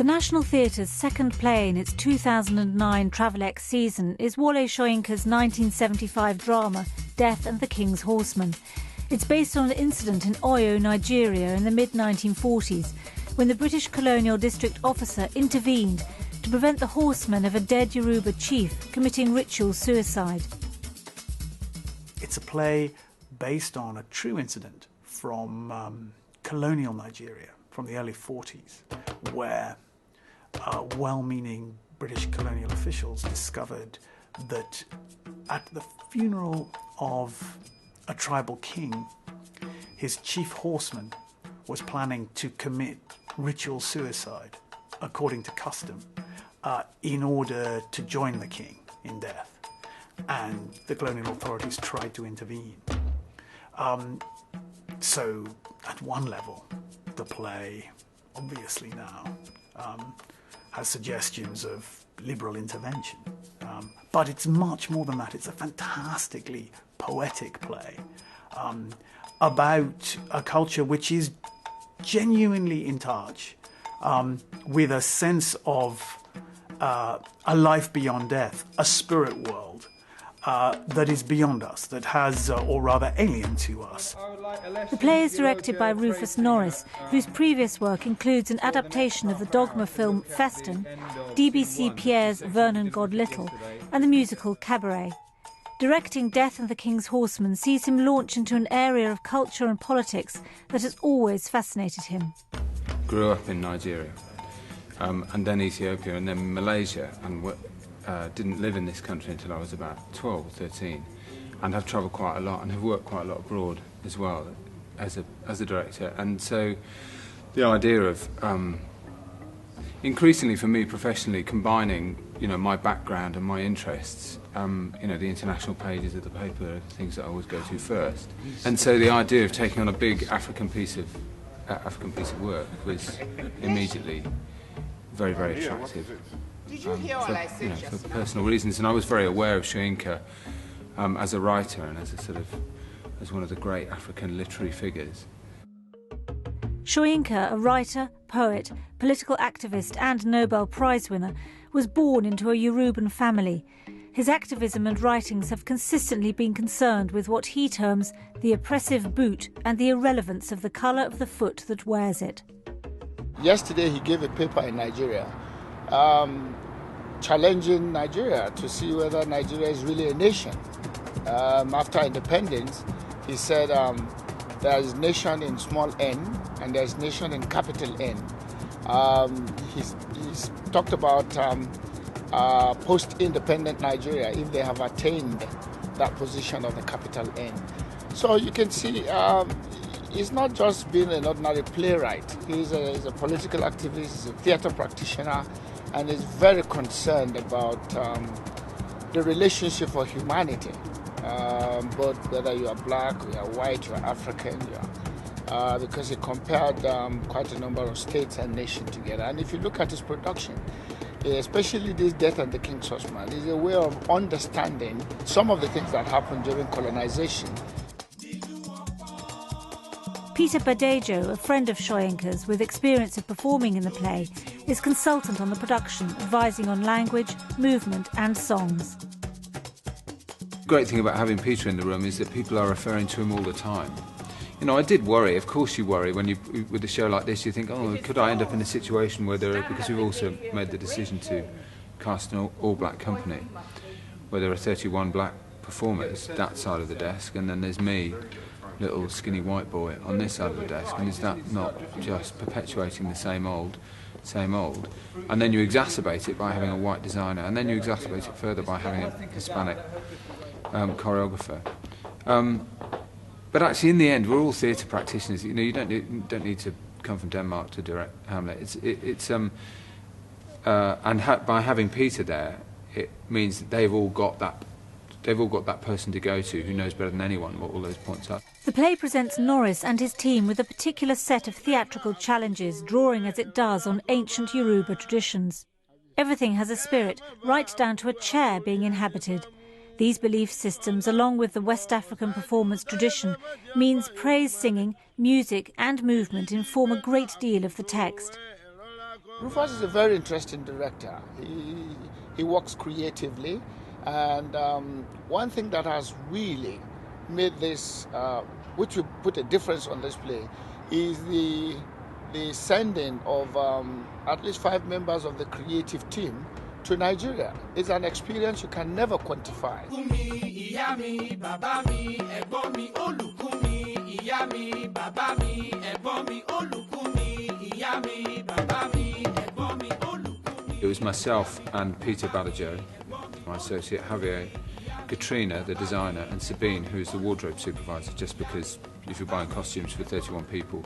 The National Theatre's second play in its 2009 Travelex season is Wole Soyinka's 1975 drama Death and the King's Horseman. It's based on an incident in Oyo, Nigeria in the mid-1940s, when the British colonial district officer intervened to prevent the horsemen of a dead Yoruba chief committing ritual suicide. It's a play based on a true incident from colonial Nigeria from the early 40s, where well-meaning British colonial officials discovered that at the funeral of a tribal king, his chief horseman was planning to commit ritual suicide, according to custom, in order to join the king in death. And the colonial authorities tried to intervene. So, at one level, the play, obviously now, has suggestions of liberal intervention. But it's much more than that. It's a fantastically poetic play about a culture which is genuinely in touch with a sense of a life beyond death, a spirit world that is beyond us, that has, or rather alien to us. The play is directed by Rufus Norris, whose previous work includes an adaptation of the dogma film Festin, DBC Pierre's Vernon Godlittle, and the musical Cabaret. Directing Death and the King's Horseman sees him launch into an area of culture and politics that has always fascinated him. Grew up in Nigeria, and then Ethiopia, and then Malaysia, and didn't live in this country until I was about 12 or 13, and have travelled quite a lot and have worked quite a lot abroad as well as a director. And so the idea of increasingly for me professionally combining my background and my interests, the international pages of the paper are the things that I always go to first. And so the idea of taking on a big African piece of work was immediately very, very attractive. For personal reasons, and I was very aware of Soyinka as a writer and as one of the great African literary figures. Soyinka, a writer, poet, political activist and Nobel Prize winner, was born into a Yoruban family. His activism and writings have consistently been concerned with what he terms the oppressive boot and the irrelevance of the colour of the foot that wears it. Yesterday he gave a paper in Nigeria challenging Nigeria to see whether Nigeria is really a nation. After independence, he said there is nation in small n and there is nation in capital N. He's talked about post-independent Nigeria if they have attained that position of the capital N. So you can see he's not just being an ordinary playwright. He's a political activist, he's a theatre practitioner, and is very concerned about the relationship for humanity, both whether you are black, you are white, you are African, because he compared quite a number of states and nations together. And if you look at his production, especially this Death and the King's Horseman, is a way of understanding some of the things that happened during colonization. Peter Badejo, a friend of Soyinka's with experience of performing in the play, is consultant on the production, advising on language, movement and songs. The great thing about having Peter in the room is that people are referring to him all the time. I did worry, of course you worry, when with a show like this you think, oh, could I end up in a situation where because we've also made the decision to cast an all-black company, where there are 31 black performers, that side of the desk, and then there's me, little skinny white boy, on this side of the desk, and is that not just perpetuating the same old? And then you exacerbate it by having a white designer, and then you exacerbate it further by having a Hispanic choreographer. But actually, in the end, we're all theatre practitioners. You don't need to come from Denmark to direct Hamlet. By having Peter there, it means that they've all got that person to go to who knows better than anyone what all those points are. The play presents Norris and his team with a particular set of theatrical challenges, drawing as it does on ancient Yoruba traditions. Everything has a spirit, right down to a chair being inhabited. These belief systems, along with the West African performance tradition, means praise singing, music and movement inform a great deal of the text. Rufus is a very interesting director. He works creatively, and one thing that has really made this, which will put a difference on this play, is the sending of at least 5 members of the creative team to Nigeria. It's an experience you can never quantify. It was myself and Peter Badajo, my associate, Javier, Katrina, the designer, and Sabine, who's the wardrobe supervisor, just because if you're buying costumes for 31 people,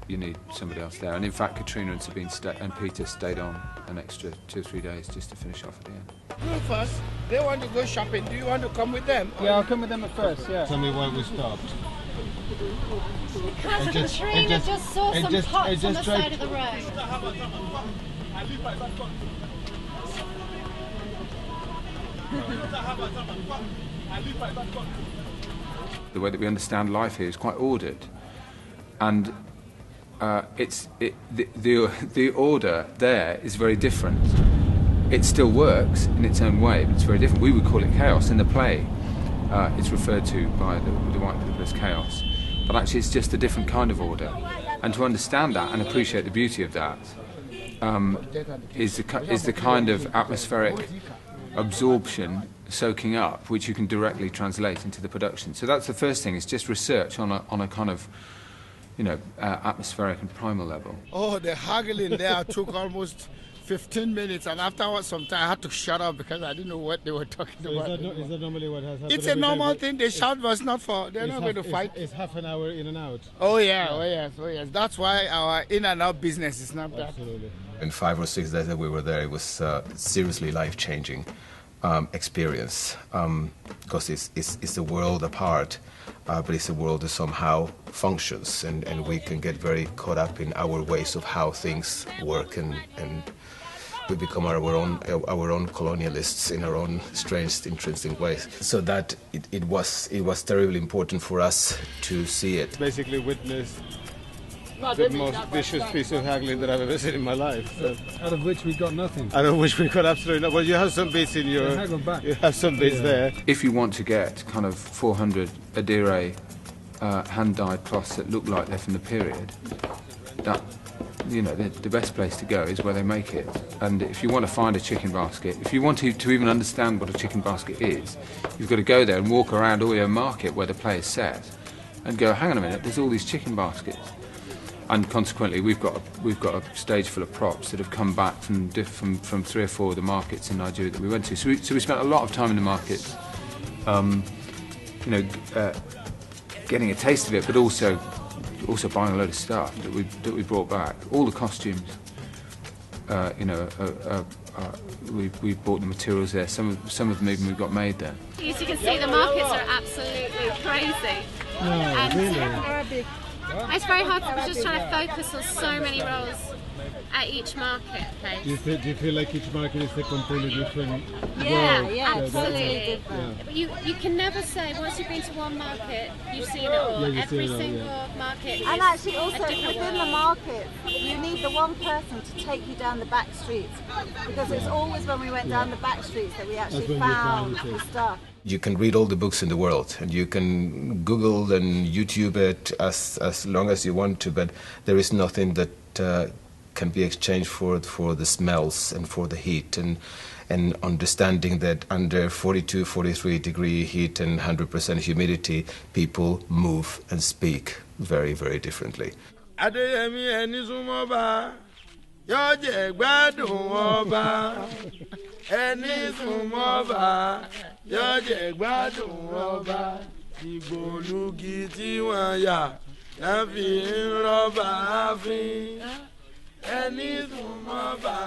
you need somebody else there. And in fact, Katrina and Sabine and Peter stayed on an extra 2 or 3 days just to finish off at the end. Rufus, they want to go shopping. Do you want to come with them? Yeah, I'll come with them at first, yeah. Tell me why we stopped. Because Katrina just saw some pots on the side of the road. The way that we understand life here is quite ordered, and the order there is very different. It still works in its own way, but it's very different. We would call it chaos in the play. It's referred to by the white people as chaos, but actually it's just a different kind of order. And to understand that and appreciate the beauty of that is the kind of atmospheric absorption, soaking up, which you can directly translate into the production. So that's the first thing, is just research on a kind of, atmospheric and primal level. Oh, the haggling there took almost 15 minutes, and afterwards sometime I had to shut up because I didn't know what they were talking about. Is that normally what has happened? It's a normal thing. The shout was not for, they're not going to fight. It's half an hour in and out. Oh yeah, oh yes. That's why our in and out business is not that. Absolutely. In 5 or 6 days that we were there, it was seriously life-changing experience, because it's a world apart, but it's a world that somehow functions, and we can get very caught up in our ways of how things work, and we become our own colonialists in our own strange, interesting ways. So that it was terribly important for us to see it. Basically witnessed the most vicious piece of haggling that I've ever seen in my life. So. Out of which we got nothing. Out of which we got absolutely nothing. Well, you have some bits in your... You have some bits there. If you want to get kind of 400 Adire hand-dyed cloths that look like they're from the period, that, the best place to go is where they make it. And if you want to find a chicken basket, if you want to even understand what a chicken basket is, you've got to go there and walk around Oyo Market where the play is set and go, hang on a minute, there's all these chicken baskets. And consequently, we've got a stage full of props that have come back from 3 or 4 of the markets in Nigeria that we went to. So we spent a lot of time in the markets, getting a taste of it, but also buying a load of stuff that we brought back. All the costumes, we bought the materials there. Some of them even we got made there. As you can see, the markets are absolutely crazy. Really? It's very hard because we're just trying to focus on so many roles at each marketplace. Do you feel like each market is a completely different world? Yeah, absolutely. But you can never say, once you've been to one market, you've seen it all. Every single market And is actually also a different within the world. market, you need the one person to take you down the back streets, because it's always when we went down the back streets that we actually found the stuff. You can read all the books in the world, and you can Google and YouTube it as long as you want to, but there is nothing that can be exchanged for the smells and for the heat, and understanding that under 42, 43 degree heat and 100% humidity, people move and speak very, very differently. Ẹni súnmọ́ bá yóò jẹ gbádùn ọba, ìgbòlugi tí wọ́n yà náà fi ń rọ́bà ààfin. Ẹni súnmọ́ bá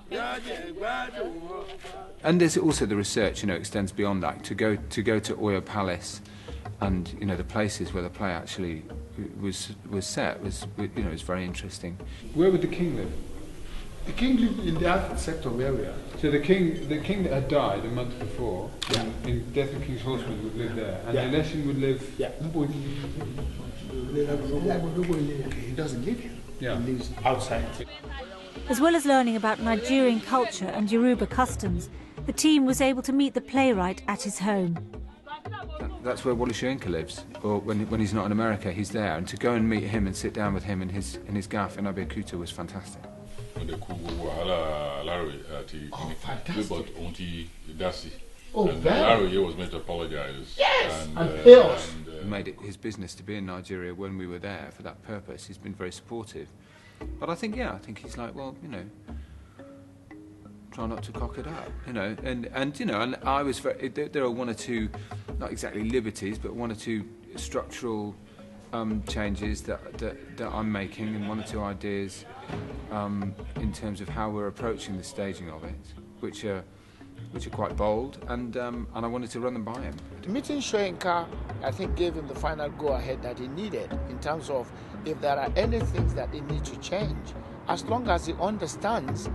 yóò jẹ gbádùn ọba. And there's also the research, extends beyond that. To go to Oyo Palace, and the places where the play actually was set was very interesting. Where would the king live? The king lived in that sector where we are. So the king that had died a month before, in Death of King's Horseman, would live there, and the Nigerian would live. Yeah. He doesn't live here. Yeah. He lives outside. As well as learning about Nigerian culture and Yoruba customs, the team was able to meet the playwright at his home. That's where Wole Soyinka lives, or when he's not in America, he's there. And to go and meet him and sit down with him in his gaff in Abeokuta was fantastic. Oh, Larry was meant to apologize. Yes, and he made it his business to be in Nigeria when we were there for that purpose. He's been very supportive. But I think he's like, well, try not to cock it up, and I was very, there are one or two, not exactly liberties, but one or two structural changes that I'm making, and one or two ideas in terms of how we're approaching the staging of it, which are quite bold, and I wanted to run them by him. Meeting Soyinka, I think, gave him the final go-ahead that he needed in terms of if there are any things that he needs to change, as long as he understands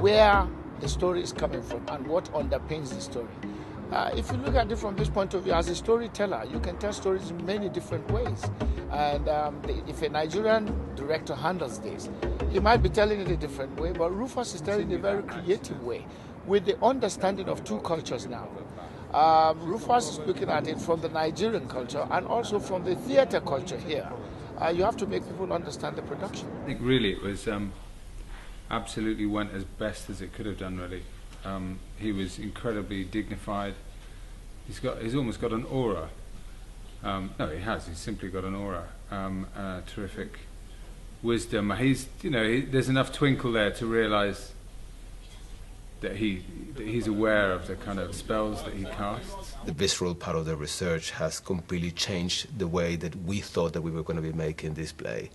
where the story is coming from and what underpins the story. If you look at it from this point of view, as a storyteller, you can tell stories in many different ways. And if a Nigerian director handles this, he might be telling it a different way, but Rufus is telling it a very creative way, with the understanding of two cultures now. Rufus is looking at it from the Nigerian culture and also from the theatre culture here. You have to make people understand the production. I think really it was absolutely went as best as it could have done, really. He was incredibly dignified. He's almost got an aura. No, he has. He's simply got an aura. Terrific wisdom. There's enough twinkle there to realise that he's aware of the kind of spells that he casts. The visceral part of the research has completely changed the way that we thought that we were going to be making this play.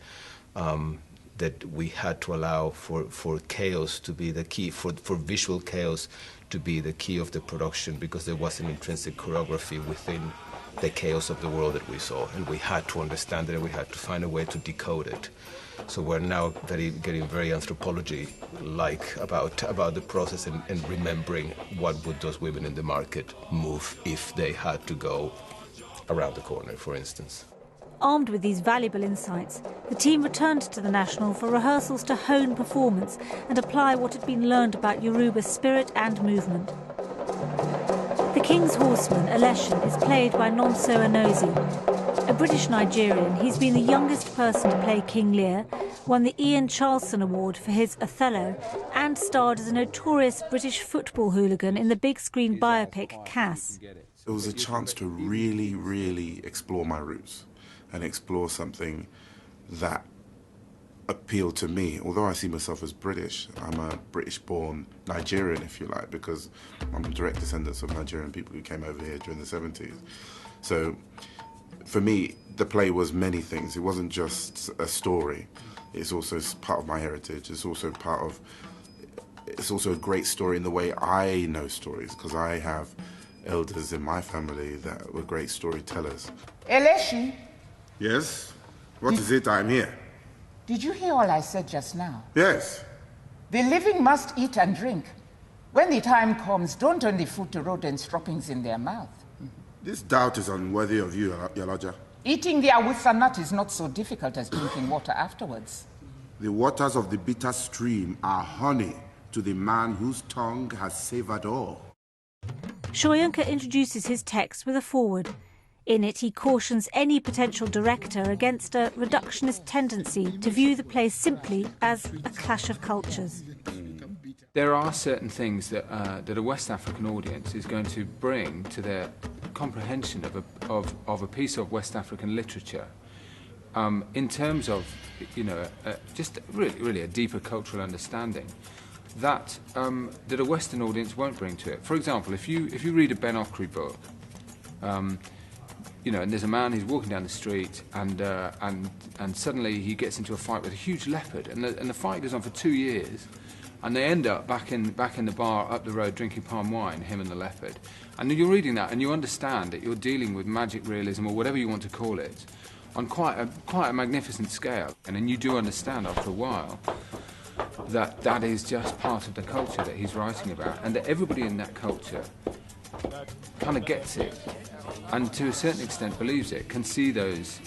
That we had to allow for chaos to be the key, for visual chaos to be the key of the production, because there was an intrinsic choreography within the chaos of the world that we saw, and we had to understand it, and we had to find a way to decode it. So we're now getting very anthropology-like about the process and remembering what would those women in the market move if they had to go around the corner, for instance. Armed with these valuable insights, the team returned to the National for rehearsals to hone performance and apply what had been learned about Yoruba spirit and movement. The King's Horseman, Eleshin, is played by Nonso Anozie. A British Nigerian, he's been the youngest person to play King Lear, won the Ian Charleson Award for his Othello, and starred as a notorious British football hooligan in the big-screen biopic Cass. It was a chance to really, really explore my roots and explore something that appealed to me. Although I see myself as British, I'm a British-born Nigerian, if you like, because I'm a direct descendant of Nigerian people who came over here during the 70s. So for me, the play was many things. It wasn't just a story. It's also part of my heritage. It's also a great story in the way I know stories, because I have elders in my family that were great storytellers. Eleshin. Yes? What is it? I'm here. Did you hear all I said just now? Yes. The living must eat and drink. When the time comes, don't only food to rodents droppings in their mouth. This doubt is unworthy of you, Yalaja. Eating the awusa nut is not so difficult as drinking water afterwards. The waters of the bitter stream are honey to the man whose tongue has savoured all. Soyinka introduces his text with a foreword. In it, he cautions any potential director against a reductionist tendency to view the play simply as a clash of cultures. There are certain things that a West African audience is going to bring to their comprehension of a piece of West African literature, in terms of, just really a deeper cultural understanding that a Western audience won't bring to it. For example, if you read a Ben Okri book, and there's a man who's walking down the street, and suddenly he gets into a fight with a huge leopard, and the fight goes on for 2 years, and they end up back in the bar up the road drinking palm wine, him and the leopard. And you're reading that, and you understand that you're dealing with magic realism, or whatever you want to call it, on quite a magnificent scale. And then you do understand after a while that is just part of the culture that he's writing about, and that everybody in that culture kind of gets it, and to a certain extent believes it, can see those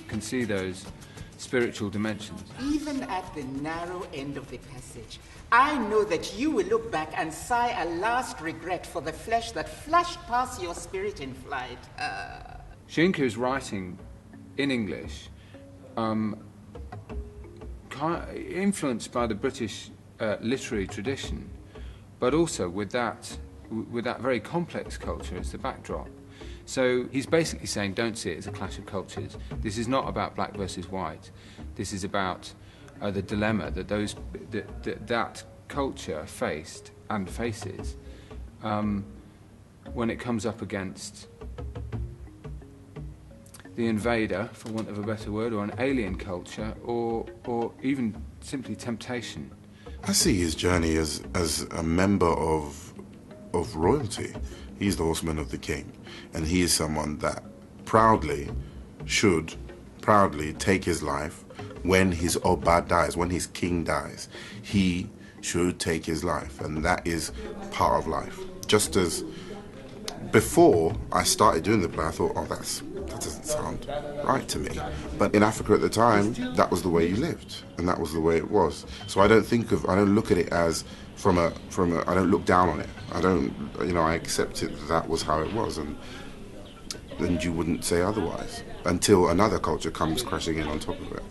spiritual dimensions. Even at the narrow end of the passage, I know that you will look back and sigh a last regret for the flesh that flashed past your spirit in flight. Soyinka is writing in English, influenced by the British literary tradition, but also with that very complex culture as the backdrop. So he's basically saying, don't see it as a clash of cultures. This is not about black versus white. This is about the dilemma that that culture faced and faces when it comes up against the invader, for want of a better word, or an alien culture, or even simply temptation. I see his journey as a member of royalty. He's the Horseman of the King, and he is someone that should proudly take his life when his Oba dies, when his king dies. He should take his life, and that is part of life. Just as before I started doing the play, I thought, oh, that doesn't sound right to me. But in Africa at the time, that was the way you lived, and that was the way it was. So I don't look at it as I don't look down on it. I accept it that was how it was, and you wouldn't say otherwise until another culture comes crashing in on top of it.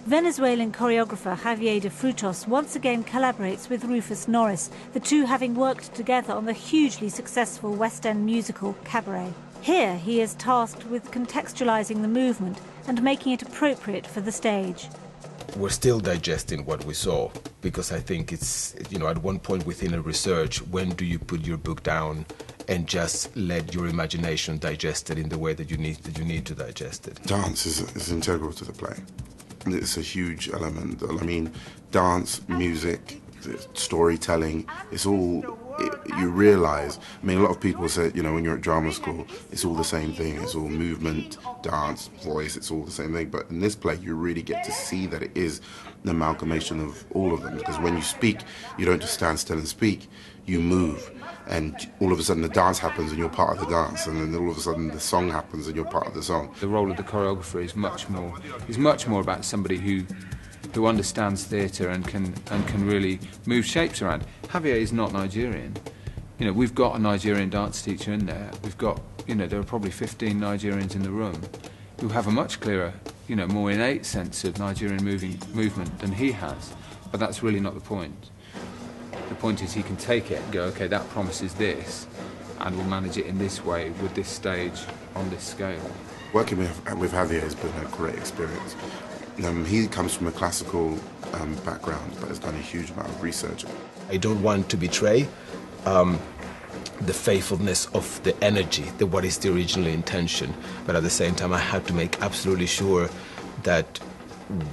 Venezuelan choreographer Javier de Frutos once again collaborates with Rufus Norris, the two having worked together on the hugely successful West End musical Cabaret. Here he is tasked with contextualising the movement and making it appropriate for the stage. We're still digesting what we saw, because I think it's, at one point within a research, when do you put your book down and just let your imagination digest it in the way that you need to digest it? Dance is integral to the play. It's a huge element. I mean, dance, music, storytelling, it's all, you realise, a lot of people say, when you're at drama school, it's all the same thing. It's all movement, dance, voice, it's all the same thing. But in this play, you really get to see that it is an amalgamation of all of them. Because when you speak, you don't just stand still and speak, you move. And all of a sudden the dance happens and you're part of the dance, and then all of a sudden the song happens and you're part of the song. The role of the choreographer is much more about somebody who understands theatre and can really move shapes around. Javier is not Nigerian. We've got a Nigerian dance teacher in there. We've got, there are probably 15 Nigerians in the room who have a much clearer, more innate sense of Nigerian movement than he has. But that's really not the point. The point is he can take it and go, okay, that promises this, and we'll manage it in this way, with this stage, on this scale. Working with Javier has been a great experience. He comes from a classical background, but has done a huge amount of research. I don't want to betray the faithfulness of the energy, what is the original intention, but at the same time I have to make absolutely sure that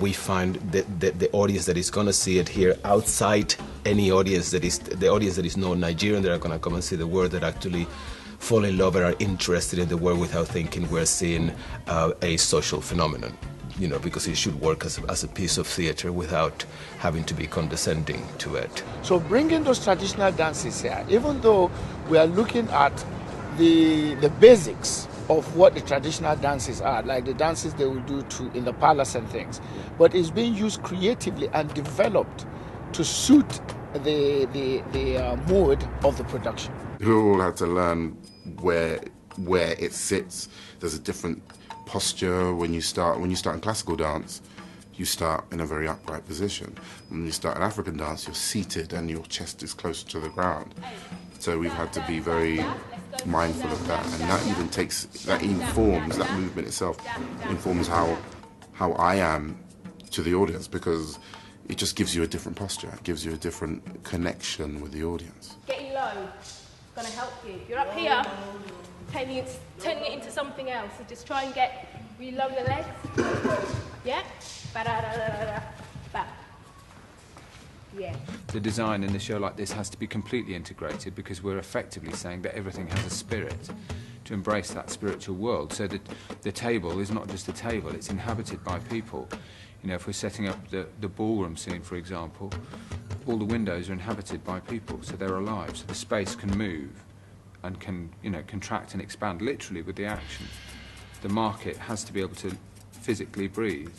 we find the audience that is going to see it here outside any audience that is non-Nigerian, that are going to come and see the work, that actually fall in love and are interested in the work without thinking we're seeing a social phenomenon. Because it should work as a piece of theatre without having to be condescending to it. So bringing those traditional dances here, even though we are looking at the basics of what the traditional dances are, like the dances they will do in the palace and things, but it's being used creatively and developed to suit the mood of the production. We all had to learn where it sits. There's a different posture when you start in classical dance. You start in a very upright position. When you start in African dance, you're seated and your chest is closer to the ground. So we've had to be very mindful of that, and that movement itself informs how I am to the audience, because it just gives you a different posture. It gives you a different connection with the audience. Getting low is going to help you. If you're up here, turning it into something else. So just try and get really low the legs. Yeah. Back. Yeah. The design in a show like this has to be completely integrated, because we're effectively saying that everything has a spirit, to embrace that spiritual world. So that the table is not just a table, it's inhabited by people. If we're setting up the ballroom scene, for example, all the windows are inhabited by people, so they're alive, so the space can move and can contract and expand literally with the action. The market has to be able to physically breathe.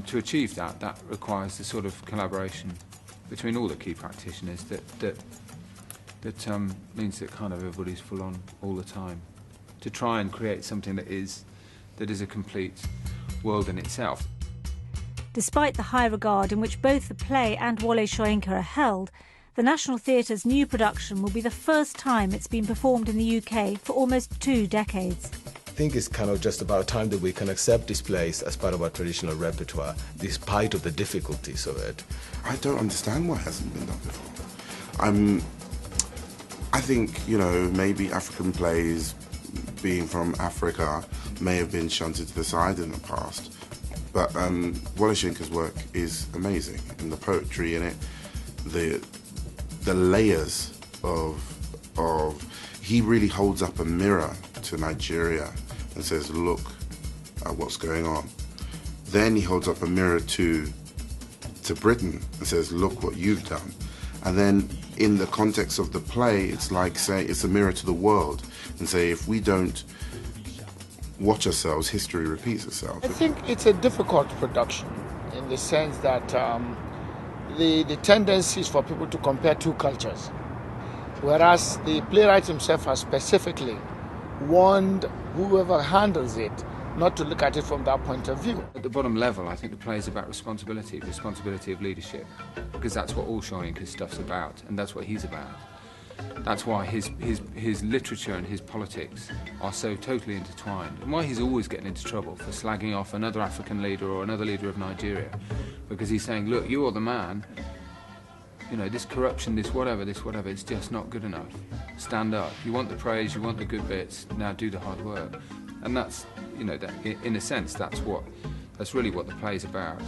To achieve that, that requires the sort of collaboration between all the key practitioners that means that kind of everybody's full on all the time to try and create something that is a complete world in itself. Despite the high regard in which both the play and Wole Soyinka are held, the National Theatre's new production will be the first time it's been performed in the UK for almost 2 decades. I think it's kind of just about time that we can accept this place as part of our traditional repertoire, despite of the difficulties of it. I don't understand why it hasn't been done before. I think, you know, maybe African plays, being from Africa, may have been shunted to the side in the past. But Wole Soyinka's work is amazing, and the poetry in it, the layers of he really holds up a mirror to Nigeria and says, look at what's going on. Then he holds up a mirror to Britain and says, look what you've done. And then in the context of the play, it's like saying it's a mirror to the world and say, if we don't watch ourselves, history repeats itself. I think it's a difficult production in the sense that the tendency is for people to compare 2 cultures, whereas the playwright himself has specifically warned whoever handles it not to look at it from that point of view. At the bottom level, I think the play is about responsibility of leadership, because that's what all Soyinka's stuff's about, and that's what he's about. That's why his literature and his politics are so totally intertwined, and why he's always getting into trouble for slagging off another African leader or another leader of Nigeria, because he's saying, look, you're the man, you know, this corruption, this whatever, it's just not good enough. Stand up. You want the praise, you want the good bits, now do the hard work. And that's, you know, that, in a sense, that's really what the play's about.